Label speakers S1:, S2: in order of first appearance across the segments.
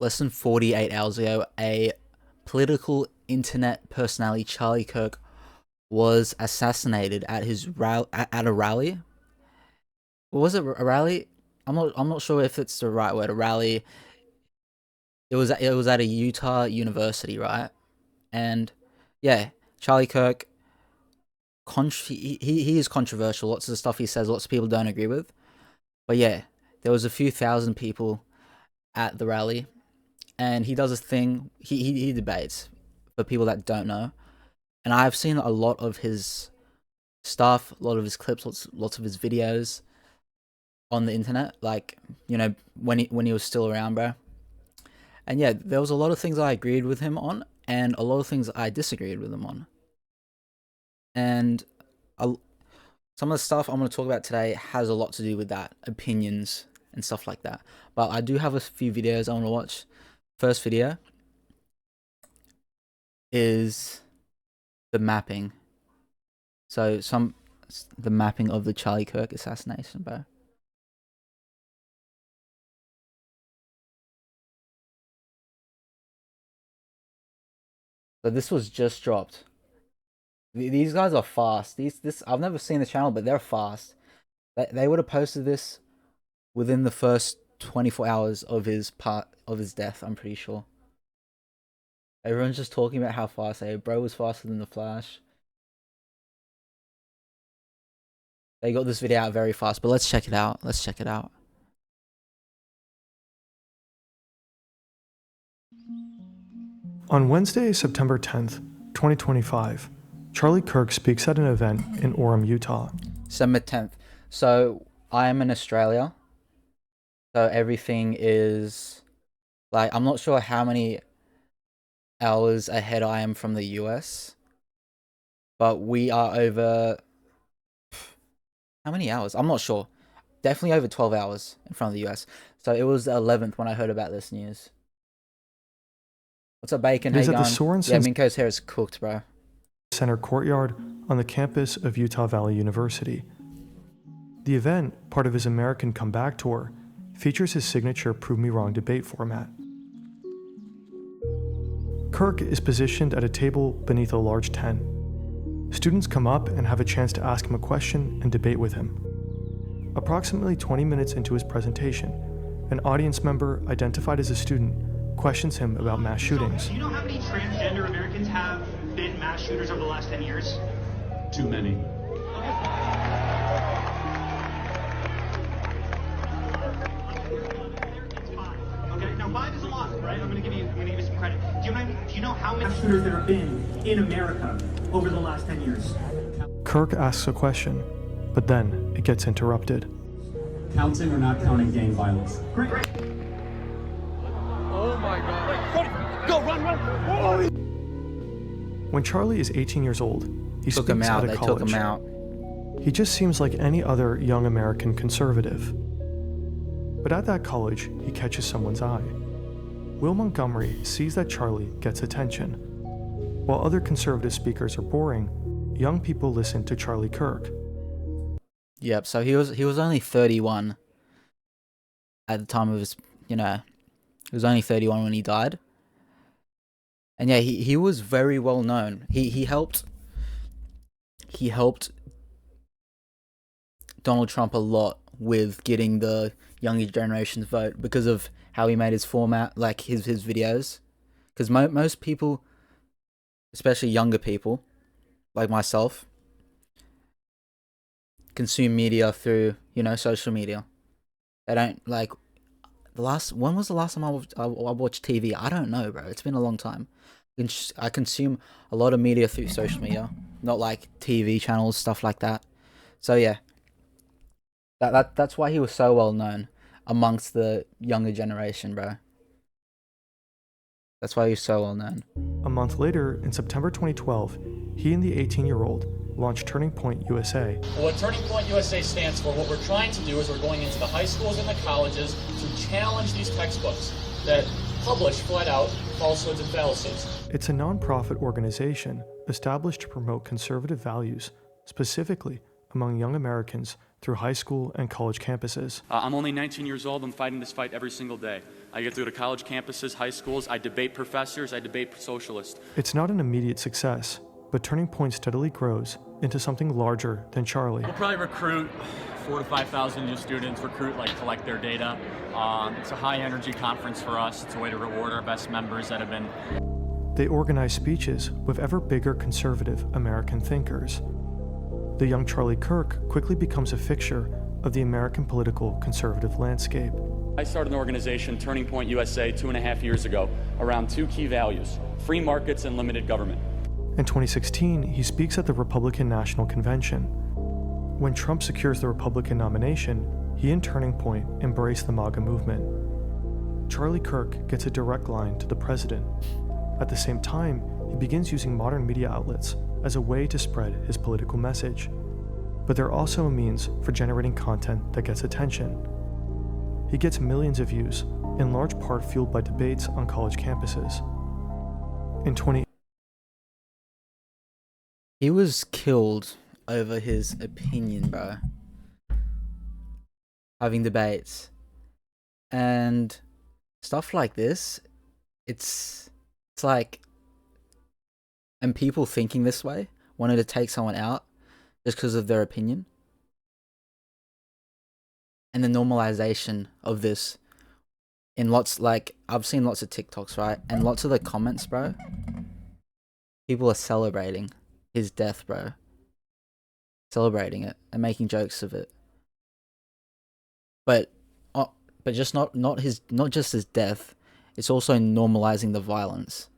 S1: less than 48 hours ago, a political internet personality, Charlie Kirk, was assassinated at at a rally. Was it a rally? I'm not sure if it's the right word. A rally. It was at a Utah university, right? And yeah, Charlie Kirk. He is controversial. Lots of the stuff he says, lots of people don't agree with. But yeah, there was a few thousand people at the rally, and he does a thing. He debates, for people that don't know. And I've seen a lot of his stuff, a lot of his clips, lots of his videos on the internet. Like, when he was still around, bro. And yeah, there was a lot of things I agreed with him on, and a lot of things I disagreed with him on. And some of the stuff I'm going to talk about today has a lot to do with that, opinions and stuff like that. But I do have a few videos I want to watch. First video is the mapping. So the mapping of the Charlie Kirk assassination, bro. So this was just dropped. These guys are fast. This I've never seen the channel, but they're fast. They would have posted this within the first 24 hours of his death. I'm pretty sure. Everyone's just talking about how fast bro was faster than the Flash. They got this video out very fast, but let's check it out.
S2: On Wednesday, September 10th, 2025, Charlie Kirk speaks at an event in Orem, Utah.
S1: September 10th. So I am in Australia. So everything is like, I'm not sure how many hours ahead I am from the US, but we are over, how many hours? I'm not sure. Definitely over 12 hours in front of the US. So it was the 11th when I heard about this news. What's up, Bacon? How you going? Yeah, Minko's hair is cooked, bro.
S2: Center courtyard on the campus of Utah Valley University. The event, part of his American Comeback Tour, features his signature Prove Me Wrong debate format. Kirk is positioned at a table beneath a large tent. Students come up and have a chance to ask him a question and debate with him. Approximately 20 minutes into his presentation, an audience member identified as a student questions him about mass shootings.
S3: Do you know how many transgender Americans have been mass shooters over the last 10 years?
S4: Too many.
S3: Okay, now 5 is a lot, right? I'm gonna give you some credit. Do you know how many mass shooters there have been in America over the last 10 years?
S2: Kirk asks a question, but then it gets interrupted.
S4: Counting or not counting gang violence?
S3: Great.
S5: Oh my God. Go, run. Oh.
S2: When Charlie is 18 years old, he
S1: Took him
S2: speaks
S1: out.
S2: out
S1: They
S2: of
S1: took him
S2: college.
S1: out.
S2: He just seems like any other young American conservative. But at that college, he catches someone's eye. Will Montgomery sees that Charlie gets attention. While other conservative speakers are boring, young people listen to Charlie Kirk.
S1: Yep. So he was only 31 at the time of his, he was only 31 when he died. And yeah, he was very well known. He helped Donald Trump a lot with getting the younger generation's vote because of how he made his format, like his videos. Because most people, especially younger people, like myself, consume media through, social media. They don't like when was the last time I watched TV? I don't know, bro. It's been a long time. I consume a lot of media through social media, not like TV channels, stuff like that. So yeah, that's why he was so well known amongst the younger generation, bro. That's why he's so well known.
S2: A month later, in September 2012, he and the 18-year-old launched Turning Point USA.
S6: What Turning Point USA stands for, what we're trying to do is we're going into the high schools and the colleges to challenge these textbooks that publish flat out falsehoods and fallacies.
S2: It's a nonprofit organization established to promote conservative values, specifically among young Americans through high school and college campuses.
S7: I'm only 19 years old. I'm fighting this fight every single day. I get to go to college campuses, high schools. I debate professors. I debate socialists.
S2: It's not an immediate success, but Turning Point steadily grows into something larger than Charlie.
S4: We'll probably recruit 4,000 to 5,000 new students, collect their data. It's a high energy conference for us. It's a way to reward our best members that have been.
S2: They organize speeches with ever bigger conservative American thinkers. The young Charlie Kirk quickly becomes a fixture of the American political conservative landscape.
S7: I started an organization, Turning Point USA, 2.5 years ago, around two key values: free markets and limited government.
S2: In 2016, he speaks at the Republican National Convention. When Trump secures the Republican nomination, he and Turning Point embrace the MAGA movement. Charlie Kirk gets a direct line to the president. At the same time, he begins using modern media outlets as a way to spread his political message. But they're also a means for generating content that gets attention. He gets millions of views, in large part fueled by debates on college campuses. In 20
S1: He was killed over his opinion, bro. Having debates. And stuff like this, it's like, and people thinking this way wanted to take someone out just because of their opinion. And the normalization of this in lots, like, I've seen lots of TikToks, right? And lots of the comments, bro, people are celebrating his death, bro. Celebrating it and making jokes of it. But just not just his death. It's also normalizing the violence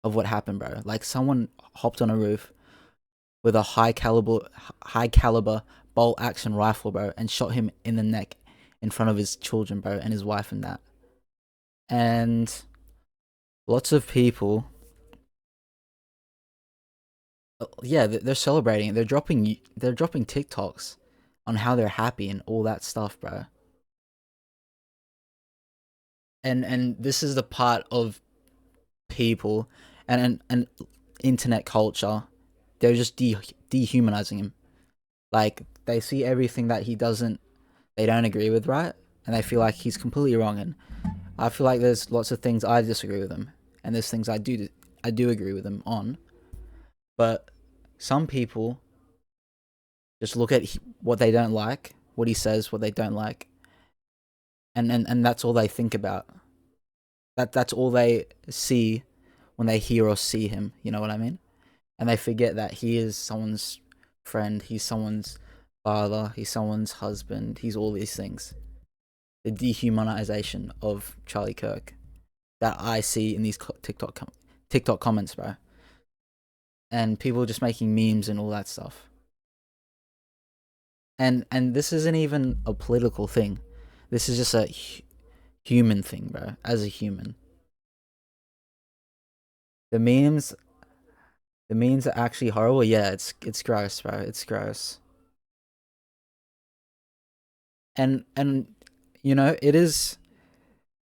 S1: of what happened, bro. Like, someone hopped on a roof with a high caliber bolt action rifle, bro, and shot him in the neck in front of his children, bro, and his wife and that. And lots of people, yeah, they're celebrating it. They're dropping TikToks on how they're happy and all that stuff, bro. And this is the part of people and internet culture. They're just dehumanizing him. Like, they see everything that they don't agree with, right? And they feel like he's completely wrong. And I feel like there's lots of things I disagree with him, and there's things I do agree with him on. But some people just look at what they don't like, what he says, what they don't like, and that's all they think about. That's all they see when they hear or see him. You know what I mean? And they forget that he is someone's friend, he's someone's father, he's someone's husband, he's all these things. The dehumanization of Charlie Kirk that I see in these TikTok comments, bro. And people just making memes and all that stuff. And this isn't even a political thing. This is just a human thing, bro. As a human. The memes are actually horrible. Yeah, it's gross, bro. It's gross. And you know, it is,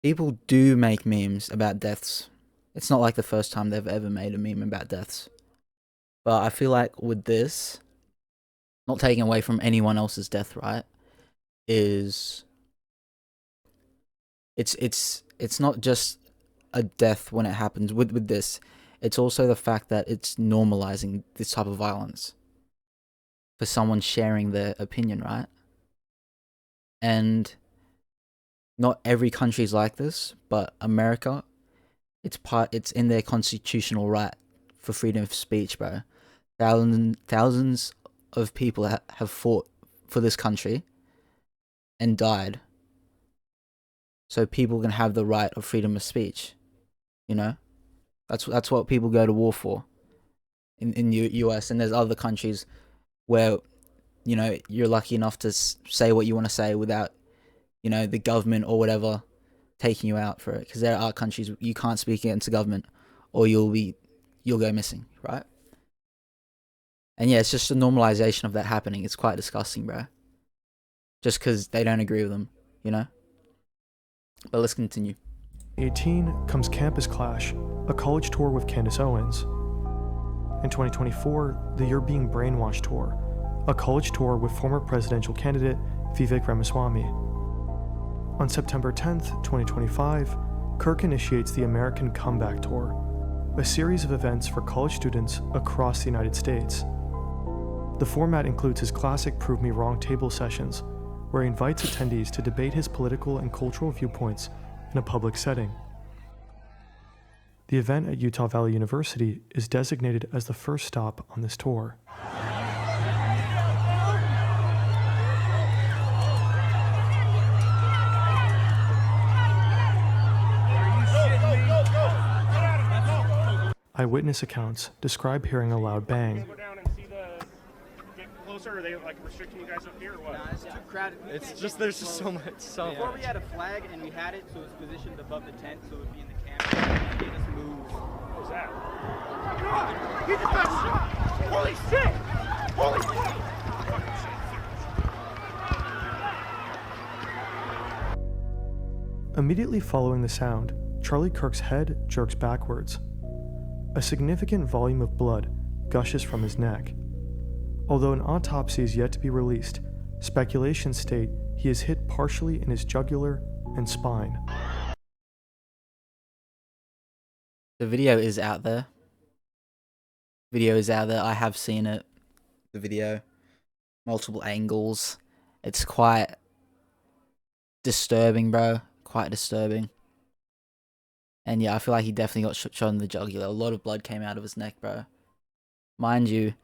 S1: people do make memes about deaths. It's not like the first time they've ever made a meme about deaths. But I feel like with this, not taking away from anyone else's death, right, is it's not just a death when it happens with this. It's also the fact that it's normalizing this type of violence for someone sharing their opinion, right? And not every country is like this, but America, it's in their constitutional right for freedom of speech, bro. Thousands of people have fought for this country and died, so people can have the right of freedom of speech. You know, that's what people go to war for in US, and there's other countries where, you know, you're lucky enough to say what you want to say without, you know, the government or whatever taking you out for it. Because there are countries you can't speak against the government or you'll go missing, right? And yeah, it's just a normalization of that happening. It's quite disgusting, bro. Just because they don't agree with them, you know? But let's continue.
S2: 2018 comes Campus Clash, a college tour with Candace Owens. In 2024, the You're Being Brainwashed tour, a college tour with former presidential candidate Vivek Ramaswamy. On September 10th, 2025, Kirk initiates the American Comeback Tour, a series of events for college students across the United States. The format includes his classic Prove Me Wrong table sessions, where he invites attendees to debate his political and cultural viewpoints in a public setting. The event at Utah Valley University is designated as the first stop on this tour. Eyewitness accounts describe hearing a loud bang.
S5: Go down and see the get closer. Are they like restricting you guys up here or what?
S8: Nah, it's too crowded.
S9: It's just there's just so much.
S8: Before we had a flag and we had it so it was positioned above the tent so it would be in the camera. It made us move.
S5: What was that? God! He just got shot! Holy shit! Holy shit!
S2: Immediately following the sound, Charlie Kirk's head jerks backwards. A significant volume of blood gushes from his neck. Although an autopsy is yet to be released, speculations state he is hit partially in his jugular and spine.
S1: The video is out there. I have seen it. The video. Multiple angles. It's quite disturbing, bro. Quite disturbing. And yeah, I feel like he definitely got shot in the jugular. A lot of blood came out of his neck, bro. Mind you,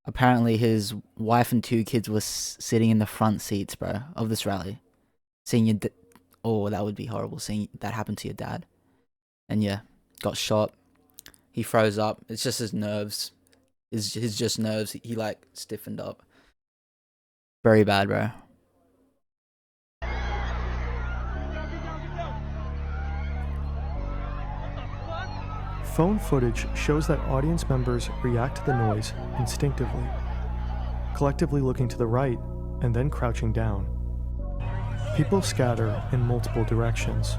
S1: apparently his wife and 2 kids were sitting in the front seats, bro, of this rally. Seeing your oh, that would be horrible, seeing that happen to your dad. And yeah, got shot. He froze up. It's just his nerves. His just nerves. He like stiffened up. Very bad, bro.
S2: Phone footage shows that audience members react to the noise instinctively, collectively looking to the right and then crouching down. People scatter in multiple directions.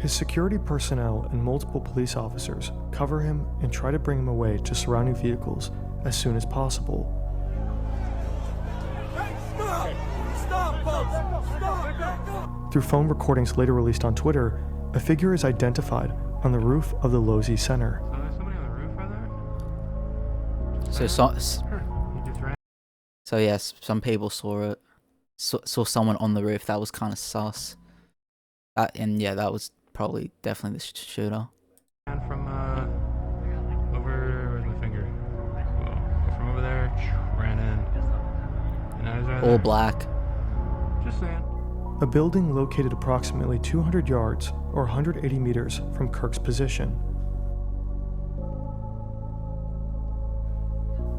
S2: His security personnel and multiple police officers cover him and try to bring him away to surrounding vehicles as soon as possible. Through phone recordings later released on Twitter, a figure is identified on the roof of the Losey Center.
S5: So there's somebody on the roof right there?
S1: So yes, some people saw it. Saw someone on the roof. That was kind of sus. And yeah, that was probably definitely the shooter.
S5: And from over, where's my finger? Whoa. From over there, ran in. And I was right
S1: All
S5: there.
S1: black.
S5: Just saying.
S2: A building located approximately 200 yards or 180 meters from Kirk's position.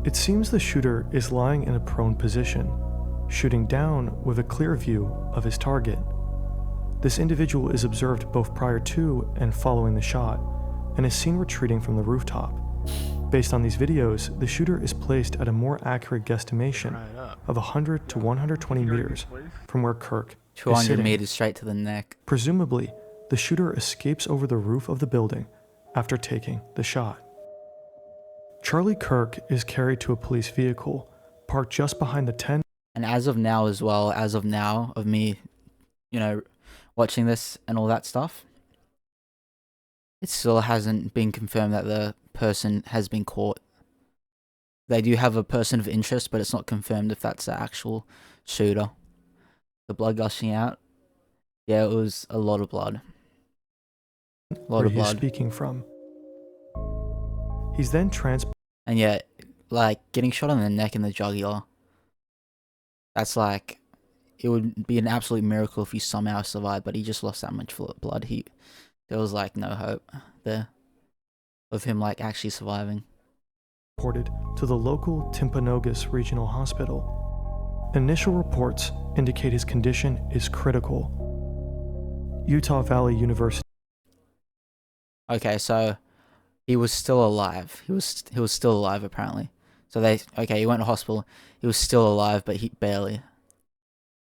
S2: It seems the shooter is lying in a prone position, shooting down with a clear view of his target. This individual is observed both prior to and following the shot, and is seen retreating from the rooftop. Based on these videos, the shooter is placed at a more accurate guesstimation of 100 to 120 meters from where Kirk is
S1: 200
S2: sitting.
S1: meters straight to the neck.
S2: Presumably, the shooter escapes over the roof of the building after taking the shot. Charlie Kirk is carried to a police vehicle, parked just behind the tent.
S1: And as of now as well, of me, watching this and all that stuff, it still hasn't been confirmed that the person has been caught. They do have a person of interest, but it's not confirmed if that's the actual shooter. The blood gushing out, yeah, it was a lot of blood.
S2: Where he's speaking from. He's then transported.
S1: And yeah, like getting shot in the neck and the jugular. That's like, it would be an absolute miracle if he somehow survived, but he just lost that much blood. There was like no hope there of him like actually surviving.
S2: Reported to the local Timpanogos Regional Hospital. Initial reports indicate his condition is critical. Utah Valley University.
S1: Okay, so he was still alive. He was still alive apparently. So he went to hospital. He was still alive, but he barely.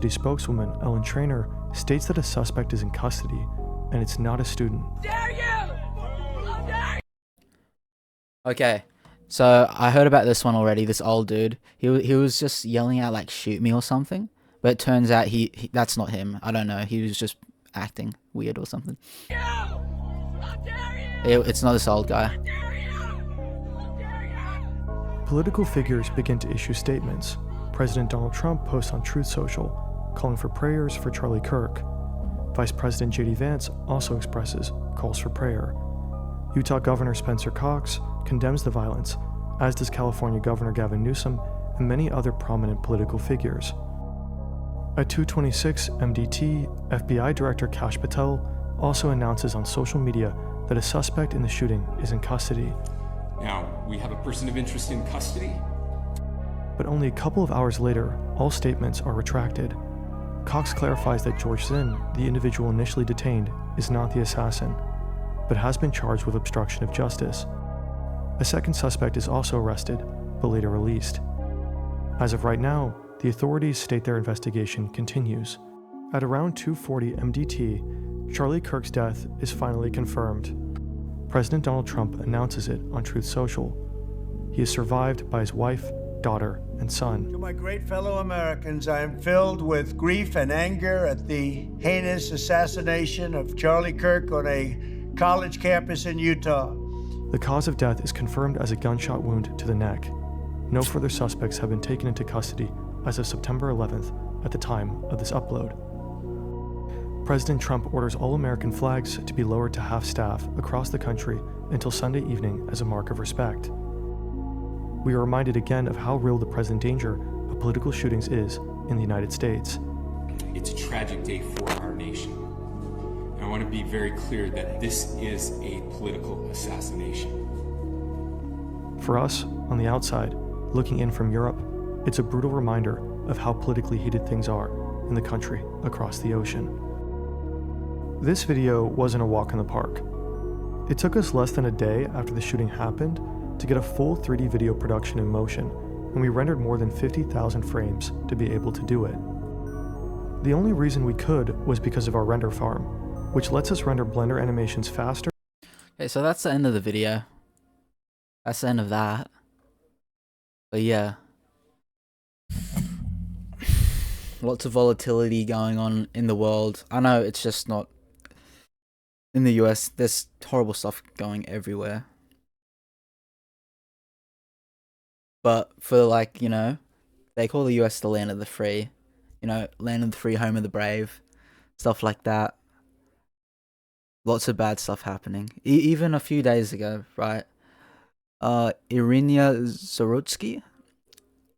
S2: The spokeswoman, Ellen Trainer, states that a suspect is in custody and it's not a student.
S10: Dare you! How dare you!
S1: Okay, so I heard about this one already. This old dude, he was just yelling out like "shoot me" or something, but it turns out he that's not him. I don't know. He was just acting weird or something. It's not this old guy.
S2: Political figures begin to issue statements. President Donald Trump posts on Truth Social, calling for prayers for Charlie Kirk. Vice President J.D. Vance also expresses calls for prayer. Utah Governor Spencer Cox condemns the violence, as does California Governor Gavin Newsom and many other prominent political figures. At 2:26 MDT, FBI Director Kash Patel also announces on social media that a suspect in the shooting is in custody.
S9: Now, we have a person of interest in custody.
S2: But only a couple of hours later, all statements are retracted. Cox clarifies that George Zinn, the individual initially detained, is not the assassin, but has been charged with obstruction of justice. A second suspect is also arrested, but later released. As of right now, the authorities state their investigation continues. At around 2:40 MDT, Charlie Kirk's death is finally confirmed. President Donald Trump announces it on Truth Social. He is survived by his wife, daughter, and son.
S10: To my great fellow Americans, I am filled with grief and anger at the heinous assassination of Charlie Kirk on a college campus in Utah.
S2: The cause of death is confirmed as a gunshot wound to the neck. No further suspects have been taken into custody as of September 11th at the time of this upload. President Trump orders all American flags to be lowered to half-staff across the country until Sunday evening as a mark of respect. We are reminded again of how real the present danger of political shootings is in the United States.
S9: It's a tragic day for our nation. And I want to be very clear that this is a political assassination.
S2: For us, on the outside, looking in from Europe, it's a brutal reminder of how politically heated things are in the country across the ocean. This video wasn't a walk in the park. It took us less than a day after the shooting happened to get a full 3D video production in motion, and we rendered more than 50,000 frames to be able to do it. The only reason we could was because of our render farm, which lets us render Blender animations faster.
S1: Okay, so that's the end of the video. That's the end of that. But yeah. Lots of volatility going on in the world. I know it's just not in the US. There's horrible stuff going everywhere. But for like, you know, they call the US the land of the free. You know, land of the free, home of the brave. Stuff like that. Lots of bad stuff happening. Even a few days ago, right? Irina Zarutsky,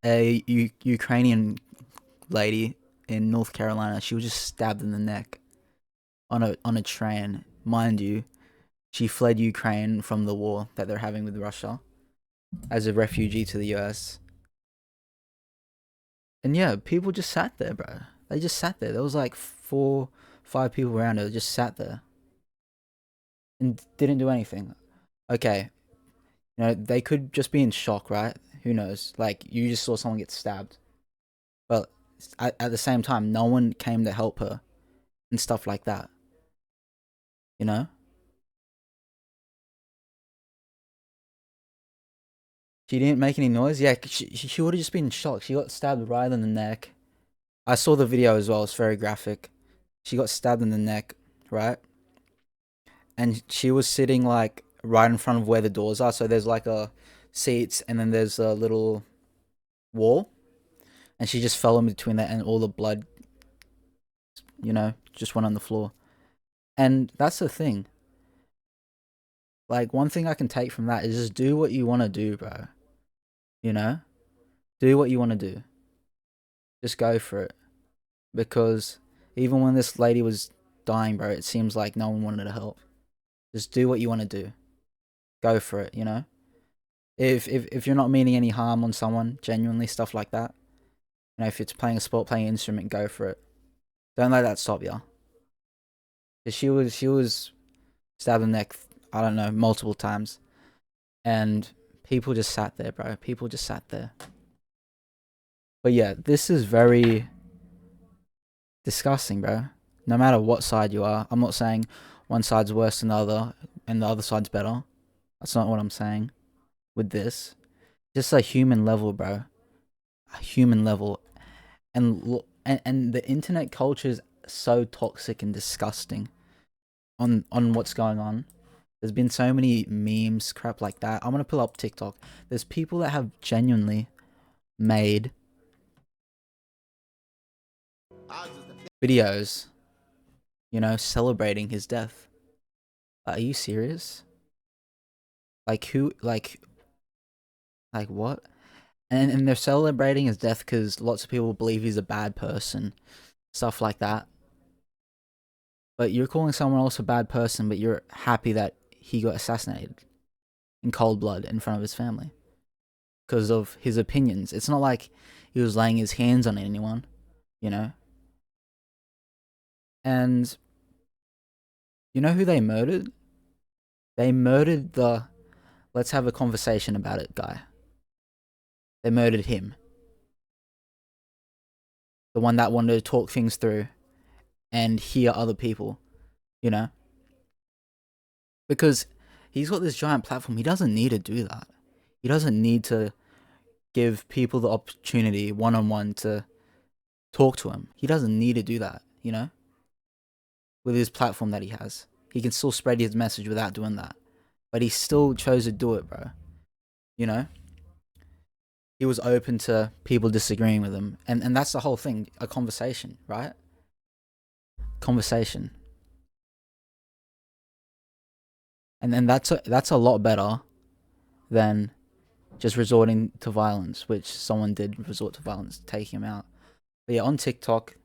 S1: a Ukrainian lady in North Carolina, she was just stabbed in the neck on a train. Mind you, she fled Ukraine from the war that they're having with Russia as a refugee to the US. And yeah, people just sat there, bro. They just sat there. There was like 4-5 people around her, just sat there and didn't do anything. Okay, you know, they could just be in shock, right? Who knows? Like, you just saw someone get stabbed. But at the same time, no one came to help her and stuff like that. You know? She didn't make any noise? Yeah, she would have just been in shock. She got stabbed right in the neck. I saw the video as well. It's very graphic. She got stabbed in the neck, right? And she was sitting, like, right in front of where the doors are. So there's, like, a seats and then there's a little wall. And she just fell in between that and all the blood, you know, just went on the floor. And that's the thing. Like, one thing I can take from that is just do what you want to do, bro. You know? Do what you want to do. Just go for it. Because even when this lady was dying, bro, it seems like no one wanted to help. Just do what you want to do. Go for it, you know? If you're not meaning any harm on someone, genuinely, stuff like that. You know, if it's playing a sport, playing an instrument, go for it. Don't let that stop you. She was stabbed in the neck, I don't know, multiple times. And people just sat there, bro. People just sat there. But yeah, this is very disgusting, bro. No matter what side you are. I'm not saying one side's worse than the other and the other side's better. That's not what I'm saying. with this. Just a human level, bro. A human level. And the internet culture is so toxic and disgusting on what's going on. There's been so many memes, crap like that. I'm gonna pull up TikTok. There's people that have genuinely made videos, celebrating his death. Are you serious? Like who? Like what? And they're celebrating his death because lots of people believe he's a bad person, stuff like that. But you're calling someone else a bad person, but you're happy that he got assassinated in cold blood in front of his family because of his opinions. It's not like he was laying his hands on anyone, you know? And you know who they murdered? They murdered the let's have a conversation about it guy. They murdered him. The one that wanted to talk things through and hear other people, Because he's got this giant platform. He doesn't need to do that. He doesn't need to give people the opportunity one-on-one to talk to him. He doesn't need to do that, With his platform that he has. He can still spread his message without doing that. But he still chose to do it, bro. He was open to people disagreeing with him. And that's the whole thing. A conversation, right? Conversation. And then that's a lot better than just resorting to violence, which someone did resort to violence, taking him out. But yeah, on TikTok,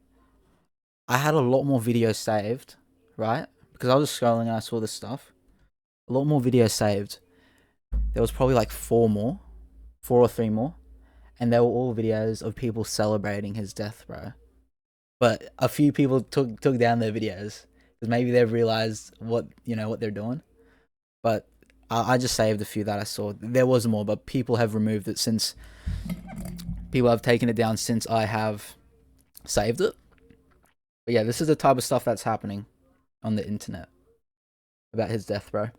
S1: I had a lot more videos saved, right? Because I was scrolling and I saw this stuff. A lot more videos saved. There was probably like 4 or 3 more. And they were all videos of people celebrating his death, bro. But a few people took down their videos because maybe they've realized what they're doing. But I just saved a few that I saw. There was more, but people have removed it since. People have taken it down since I have saved it. But yeah, this is the type of stuff that's happening on the internet about his death, bro.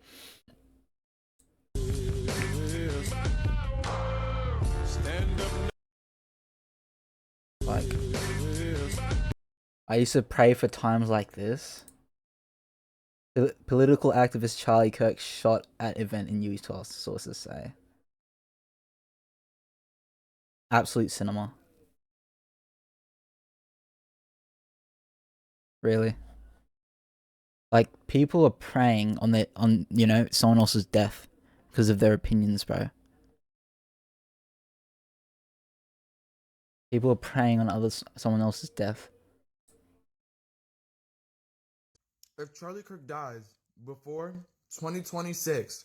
S1: Like, I used to pray for times like this. Political activist Charlie Kirk shot at event in Utah, sources say. Absolute cinema. Really? Like, people are preying on someone else's death because of their opinions, bro. People are preying on someone else's death.
S11: If Charlie Kirk dies before 2026,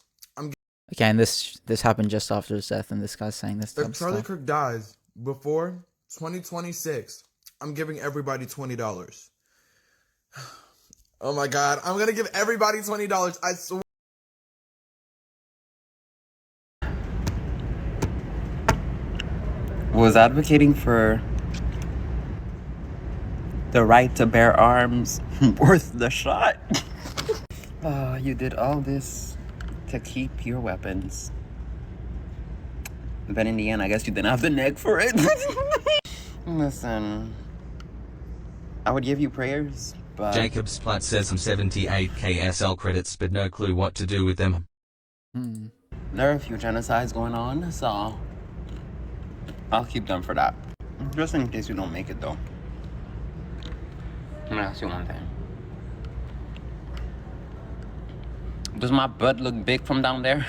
S1: Okay, and this happened just after his death, and this guy's saying this type of
S11: if Charlie
S1: stuff.
S11: Kirk dies before 2026, I'm giving everybody $20. Oh my God, I'm gonna give everybody $20. I swear.
S12: Was advocating for the right to bear arms worth the shot? You did all this to keep your weapons. But in the end, I guess you didn't have the neck for it. Listen, I would give you prayers, but...
S13: Jacobs Platt says some 78 KSL credits, but no clue what to do with them.
S12: There are a few genocides going on, so I'll keep them for that. Just in case you don't make it, though. I'm gonna ask you one thing. Does my butt look big from down there?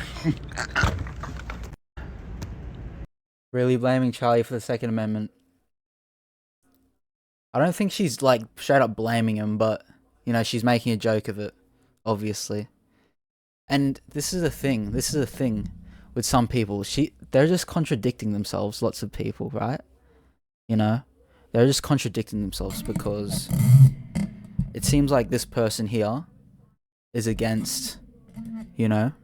S1: Really blaming Charlie for the Second Amendment. I don't think she's like straight up blaming him, but she's making a joke of it, obviously. And this is a thing with some people. They're just contradicting themselves, lots of people, right? They're just contradicting themselves because it seems like this person here is against, the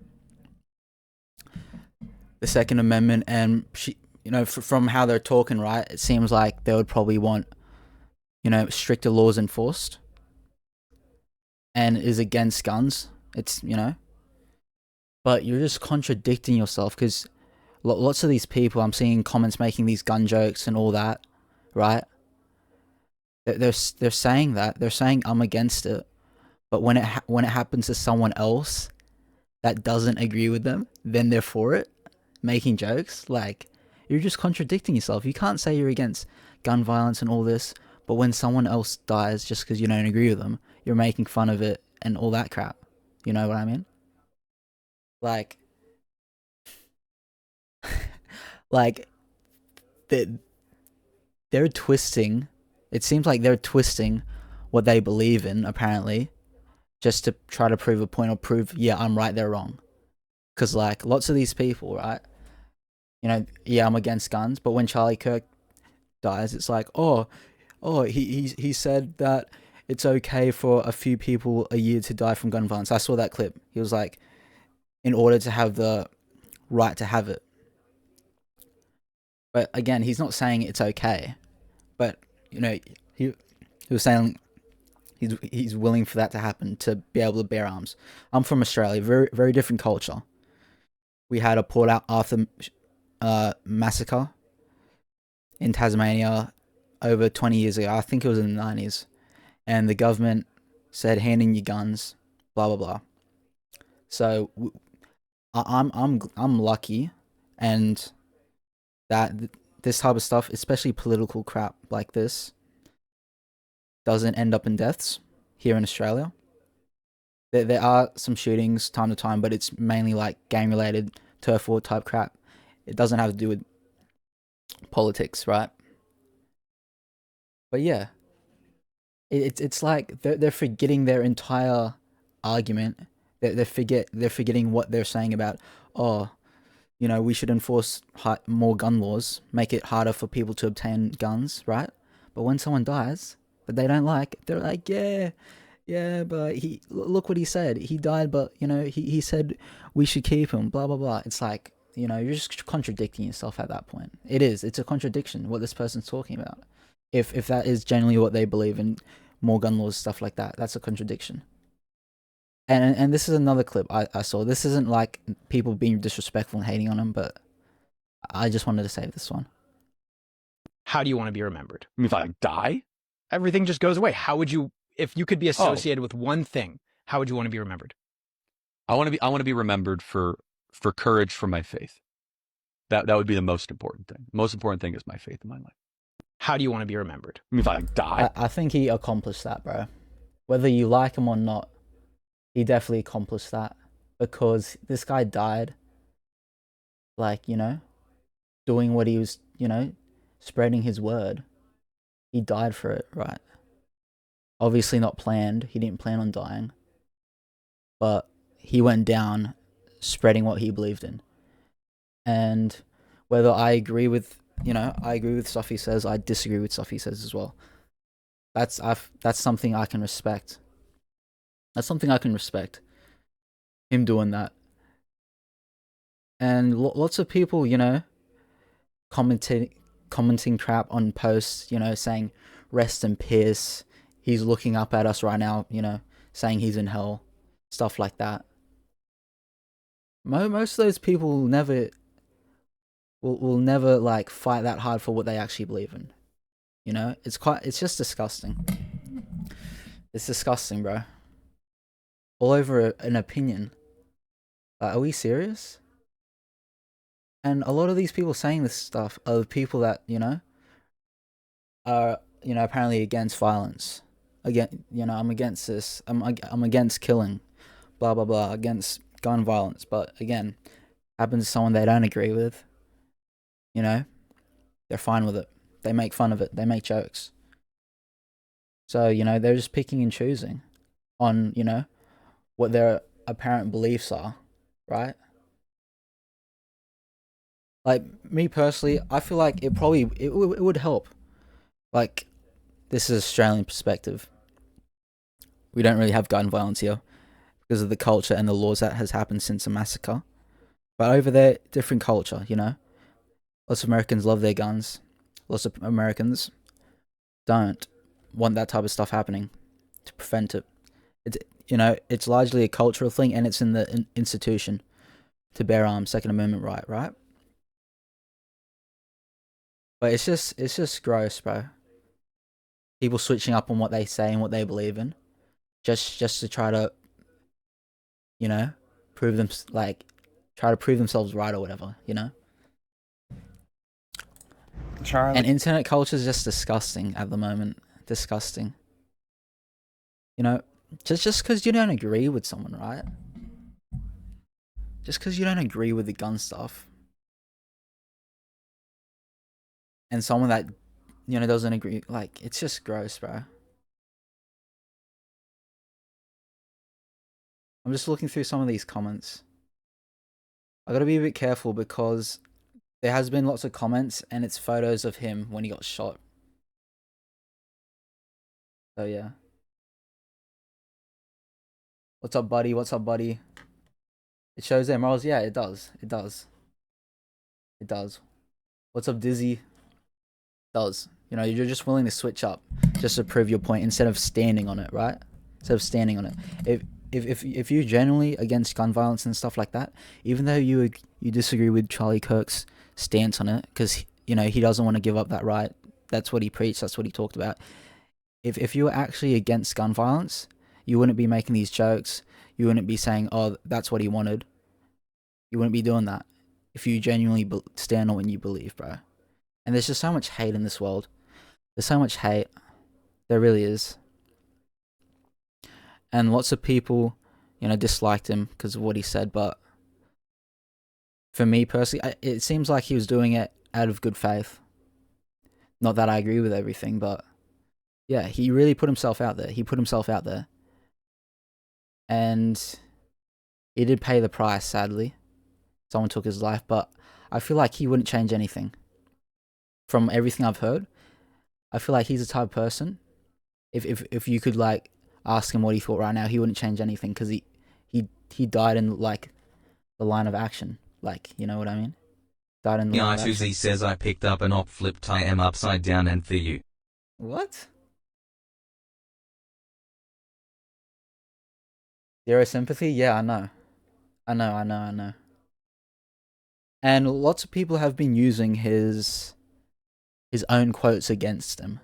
S1: Second Amendment, and she, from how they're talking, right, it seems like they would probably want, stricter laws enforced, and is against guns. It's, but you're just contradicting yourself because lots of these people I'm seeing comments making these gun jokes and all that, right? They're saying that, they're saying I'm against it, but when it happens to someone else that doesn't agree with them, then they're for it, making jokes. Like, you're just contradicting yourself. You can't say you're against gun violence and all this, but when someone else dies just because you don't agree with them, you're making fun of it and all that crap. You know what I mean? Like, like they're twisting. It seems like they're twisting what they believe in, apparently, just to try to prove a point or prove, yeah, I'm right, they're wrong. Because, like, lots of these people, right? You know, yeah, I'm against guns, but when Charlie Kirk dies, it's like, he said that it's okay for a few people a year to die from gun violence. I saw that clip. He was like, in order to have the right to have it. But again, he's not saying it's okay. But, you know, he was saying he's willing for that to happen, to be able to bear arms. I'm from Australia, very, very different culture. We had a Port Arthur massacre in Tasmania over 20 years ago. I think it was in the 90s. And the government said, hand in your guns, blah, blah, blah. So I'm lucky, and that this type of stuff, especially political crap like this, doesn't end up in deaths here in Australia. There are some shootings time to time, but it's mainly like gang-related, turf war type crap. It doesn't have to do with politics, right? But yeah, it's like they're forgetting their entire argument. They're forgetting what they're saying about, oh, you know, we should enforce more gun laws, make it harder for people to obtain guns, right? But when someone dies that they don't like, they're like, yeah, but look what he said. He died, but, you know, he said we should keep him, blah, blah, blah. It's like, you know, you're just contradicting yourself at that point. It's a contradiction, what this person's talking about. If that is genuinely what they believe in, more gun laws, stuff like that, that's a contradiction. And this is another clip I saw. This isn't like people being disrespectful and hating on him, but I just wanted to save this one.
S14: How do you want to be remembered?
S15: I mean, if I die?
S14: Everything just goes away. How would you, if you could be associated with one thing, how would you want to be remembered?
S15: I want to be remembered for courage for my faith. That would be the most important thing. The most important thing is my faith in my life.
S14: How do you want to be remembered?
S15: I mean, if I die?
S1: I think he accomplished that, bro. Whether you like him or not, he definitely accomplished that, because this guy died, like, you know, doing what he was, you know, spreading his word. He died for it, right? Obviously not planned. He didn't plan on dying. But he went down spreading what he believed in. And whether I agree with, you know, I agree with stuff he says, I disagree with stuff he says as well. That's something I can respect. That's something I can respect. Him doing that. And lots of people, you know, commenting crap on posts, you know, saying, rest in peace. He's looking up at us right now, you know, saying he's in hell. Stuff like that. Most of those people will never like fight that hard for what they actually believe in. You know, it's just disgusting. It's disgusting, bro. All over an opinion. Are we serious? And a lot of these people saying this stuff are the people that, you know, are, you know, apparently against violence. Again, you know, I'm against this. I'm against killing. Blah, blah, blah. Against gun violence. But again, happens to someone they don't agree with. You know, they're fine with it. They make fun of it. They make jokes. So, you know, they're just picking and choosing on, you know, what their apparent beliefs are, right? Like, me personally, I feel like it would help. Like, this is Australian perspective. We don't really have gun violence here because of the culture and the laws that has happened since the massacre. But over there, different culture, you know? Lots of Americans love their guns. Lots of Americans don't want that type of stuff happening to prevent it. You know, it's largely a cultural thing, and it's in the institution to bear arms, Second Amendment right? But it's just gross, bro. People switching up on what they say and what they believe in, just to try to, you know, prove them try to prove themselves right or whatever, you know.
S12: Charlie.
S1: And internet culture is just disgusting at the moment. Disgusting. You know, just because you don't agree with someone, right? Just because you don't agree with the gun stuff, and someone that, you know, doesn't agree, like, it's just gross, bro. I'm just looking through some of these comments. I gotta be a bit careful because there has been lots of comments and it's photos of him when he got shot. So yeah. What's up, buddy? What's up, buddy? It shows their morals. Yeah, it does. It does. It does. What's up, Dizzy? It does. You know, you're just willing to switch up just to prove your point instead of standing on it, right? Instead of standing on it. If you're genuinely against gun violence and stuff like that, even though you disagree with Charlie Kirk's stance on it, because, you know, he doesn't want to give up that right. That's what he preached. That's what he talked about. If you were actually against gun violence, you wouldn't be making these jokes. You wouldn't be saying, "Oh, that's what he wanted." You wouldn't be doing that if you genuinely stand on what you believe, bro. And there's just so much hate in this world. There's so much hate. There really is. And lots of people, you know, disliked him because of what he said. But for me personally, it seems like he was doing it out of good faith. Not that I agree with everything, but yeah, he really put himself out there. He put himself out there. And he did pay the price, sadly. Someone took his life, but I feel like he wouldn't change anything. From everything I've heard, I feel like he's the type of person, if you could, like, ask him what he thought right now, he wouldn't change anything because he died in, like, the line of action. Like, you know what I mean? Died in the line of action.
S13: I2Z says I picked up an op flipped I am upside down and for you.
S1: What? Zero sympathy? Yeah, I know. I know. And lots of people have been using his own quotes against him.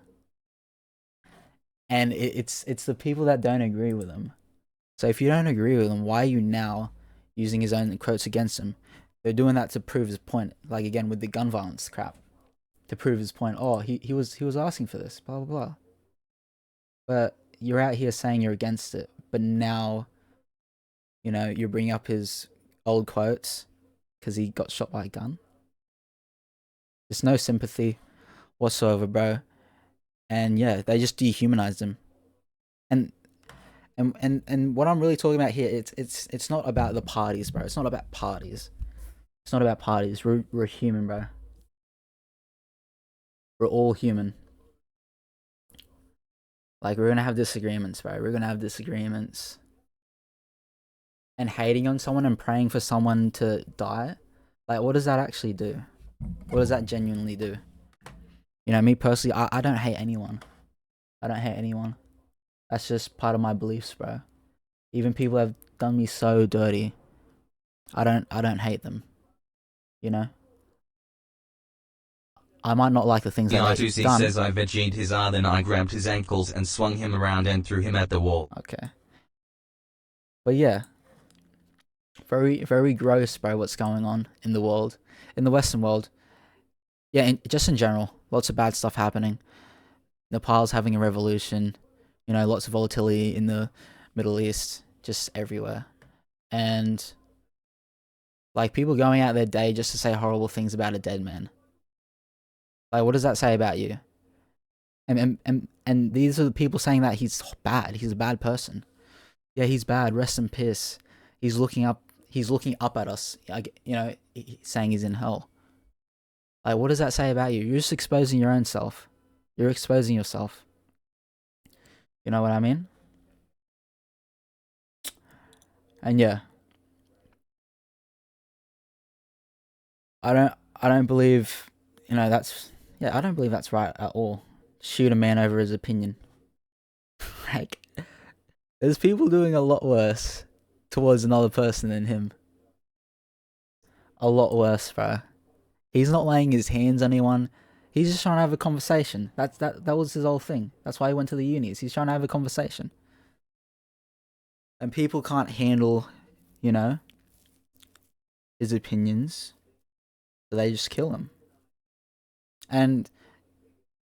S1: And it's the people that don't agree with him. So if you don't agree with him, why are you now using his own quotes against him? They're doing that to prove his point. Like, again, with the gun violence crap. To prove his point. Oh, he was asking for this, blah, blah, blah. But you're out here saying you're against it. But now, you know, you're bringing up his old quotes because he got shot by a gun. There's no sympathy whatsoever, bro. And yeah, they just dehumanized him. And what I'm really talking about here, it's not about the parties, bro. It's not about parties. It's not about parties. We're human, bro. We're all human. Like, we're gonna have disagreements, bro. We're gonna have disagreements. And hating on someone and praying for someone to die, like, what does that actually do? What does that genuinely do? You know, me personally, I don't hate anyone. I don't hate anyone. That's just part of my beliefs, bro. Even people have done me so dirty, I don't hate them. You know? I might not like the things that they've
S13: I2C
S1: done.
S13: says I vegged his R, then I grabbed his ankles and swung him around and threw him at the wall.
S1: Okay. But yeah. Very, very gross, bro, what's going on in the world. In the Western world. Yeah, just in general. Lots of bad stuff happening. Nepal's having a revolution. You know, lots of volatility in the Middle East. Just everywhere. And, like, people going out their day just to say horrible things about a dead man. Like, what does that say about you? And these are the people saying that he's bad. He's a bad person. Yeah, he's bad. Rest in peace. He's looking up at us. You know, saying he's in hell. Like, what does that say about you? You're just exposing your own self. You're exposing yourself. You know what I mean? And yeah. I don't believe, you know, I don't believe that's right at all. Shoot a man over his opinion. Like, there's people doing a lot worse towards another person than him. A lot worse, bro. He's not laying his hands on anyone. He's just trying to have a conversation. That was his whole thing. That's why he went to the unis. He's trying to have a conversation. And people can't handle, you know, his opinions, so they just kill him. And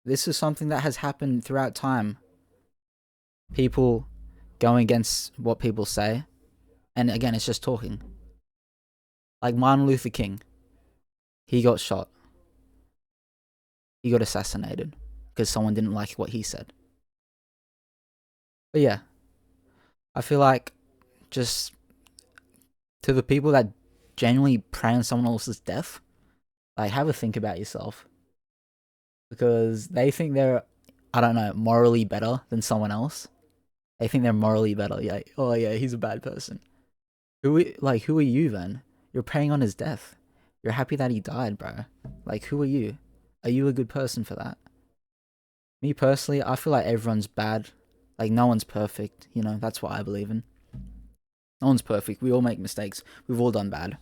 S1: this is something that has happened throughout time. People going against what people say. And again, it's just talking. Like Martin Luther King. He got shot. He got assassinated because someone didn't like what he said. But yeah, I feel like just to the people that genuinely pray on someone else's death, like have a think about yourself. Because they think they're, I don't know, morally better than someone else. They think they're morally better. Yeah, oh yeah, he's a bad person. Who are you then? You're praying on his death. You're happy that he died, bro. Like, who are you? Are you a good person for that? Me personally, I feel like everyone's bad. Like, no one's perfect, you know, that's what I believe in. No one's perfect. We all make mistakes. We've all done bad.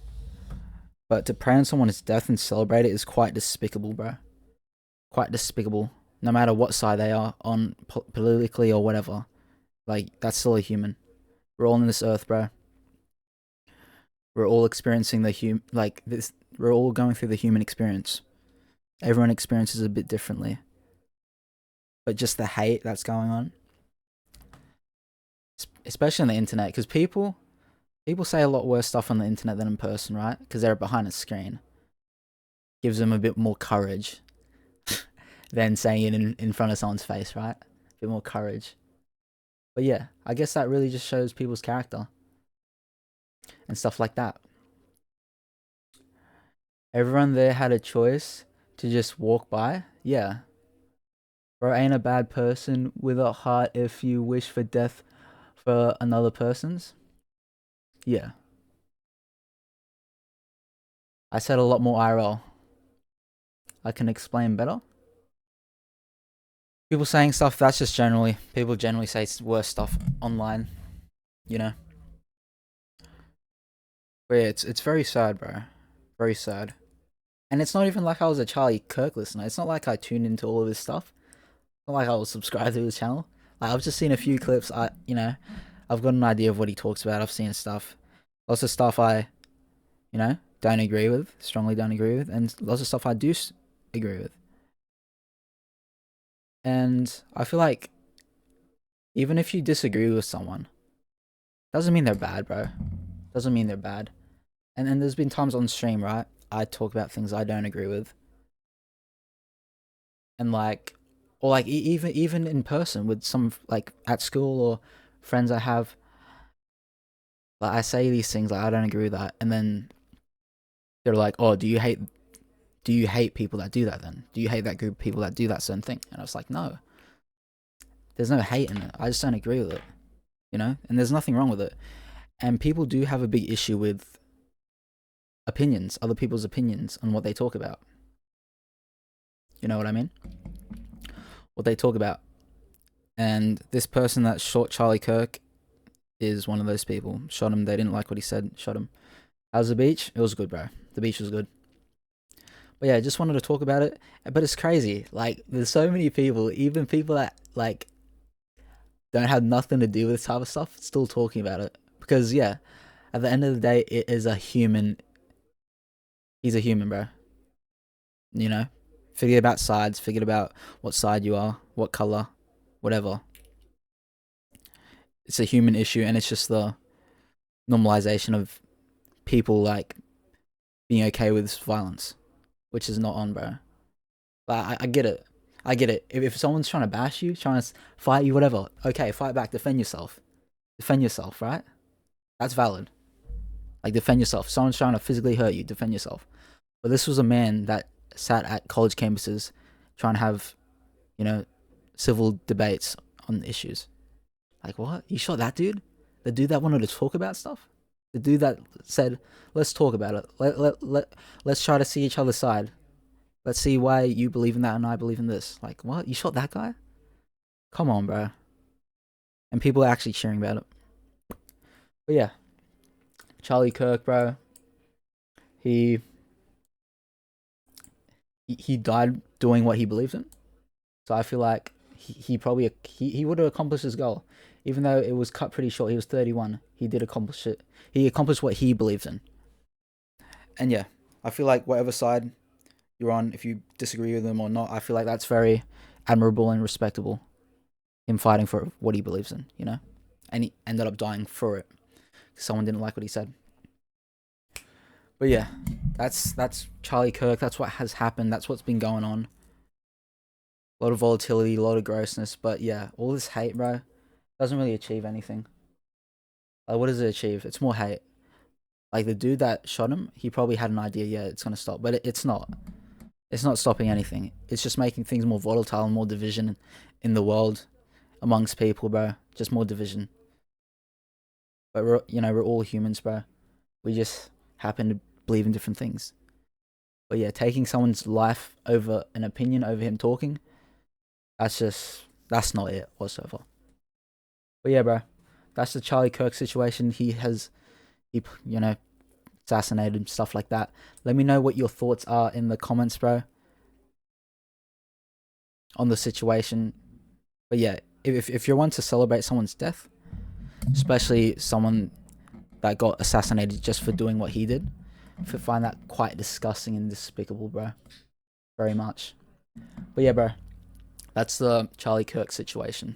S1: But to pray on someone's death and celebrate it is quite despicable, bro. Quite despicable. No matter what side they are on politically or whatever. Like, that's still a human. We're all on this earth, bro. We're all experiencing we're all going through the human experience. Everyone experiences it a bit differently. But just the hate that's going on, especially on the internet, because people say a lot worse stuff on the internet than in person, right? Because they're behind a screen. Gives them a bit more courage than saying it in front of someone's face, right? A bit more courage. But yeah, I guess that really just shows people's character and stuff like that. Everyone there had a choice to just walk by. Yeah. Bro ain't a bad person with a heart if you wish for death for another person's. Yeah. I said a lot more IRL. I can explain better. People saying stuff, that's just generally, people generally say worse stuff online, you know? But yeah, it's very sad, bro. Very sad. And it's not even like I was a Charlie Kirk listener. It's not like I tuned into all of his stuff. It's not like I was subscribed to his channel. Like, I've just seen a few clips. I've got an idea of what he talks about. I've seen his stuff. Lots of stuff I, don't agree with, strongly don't agree with, and lots of stuff I do agree with. And I feel like even if you disagree with someone, doesn't mean they're bad, bro. Doesn't mean they're bad. And then there's been times on stream, right? I talk about things I don't agree with. And even in person with some, like, at school or friends I have, like, I say these things, like, I don't agree with that. And then they're like, oh, do you hate people that do that then? Do you hate that group of people that do that certain thing? And I was like, no. There's no hate in it. I just don't agree with it. And there's nothing wrong with it. And people do have a big issue with opinions, other people's opinions on what they talk about. You know what I mean? What they talk about. And this person that shot Charlie Kirk is one of those people. Shot him. They didn't like what he said. Shot him. How's the beach? It was good, bro. The beach was good. But yeah, I just wanted to talk about it. But it's crazy. Like, there's so many people, even people that, like, don't have nothing to do with this type of stuff, still talking about it. Because, yeah, at the end of the day, it is a human. He's a human, bro. Forget about sides. Forget about what side you are, what color, whatever. It's a human issue, and it's just the normalization of people, like, being okay with violence, which is not on, bro. But I get it. I get it. If someone's trying to bash you, trying to fight you, whatever, okay, fight back, defend yourself. Defend yourself, right? That's valid. Like, defend yourself. Someone's trying to physically hurt you, defend yourself. But this was a man that sat at college campuses trying to have, civil debates on issues. Like, what? You shot that dude? The dude that wanted to talk about stuff? The dude that said, let's talk about it. Let's try to see each other's side. Let's see why you believe in that and I believe in this. Like, what? You shot that guy? Come on, bro. And people are actually cheering about it. But yeah. Charlie Kirk, bro. He he died doing what he believes in. So I feel like he probably he would have accomplished his goal, even though it was cut pretty short. He was 31. He did accomplish it. He accomplished what he believes in. And yeah, I feel like whatever side you're on, if you disagree with him or not, I feel like that's very admirable and respectable. Him fighting for what he believes in, you know, and he ended up dying for it. Someone didn't like what he said. But yeah, that's Charlie Kirk. That's what has happened. That's what's been going on. A lot of volatility, a lot of grossness. But yeah, all this hate, bro, doesn't really achieve anything. Like, what does it achieve? It's more hate. Like, the dude that shot him, he probably had an idea, yeah, it's gonna stop. But it's not. It's not stopping anything. It's just making things more volatile and more division in the world amongst people, bro. Just more division. But we're all humans, bro. We just happen to believe in different things. But yeah, taking someone's life over an opinion, over him talking, that's not it whatsoever. But yeah, bro, that's the Charlie Kirk situation. He assassinated and stuff like that. Let me know what your thoughts are in the comments, bro, on the situation. But yeah, if you're one to celebrate someone's death, especially someone that got assassinated just for doing what he did, I find that quite disgusting and despicable, bro. Very much. But yeah, bro, that's the Charlie Kirk situation.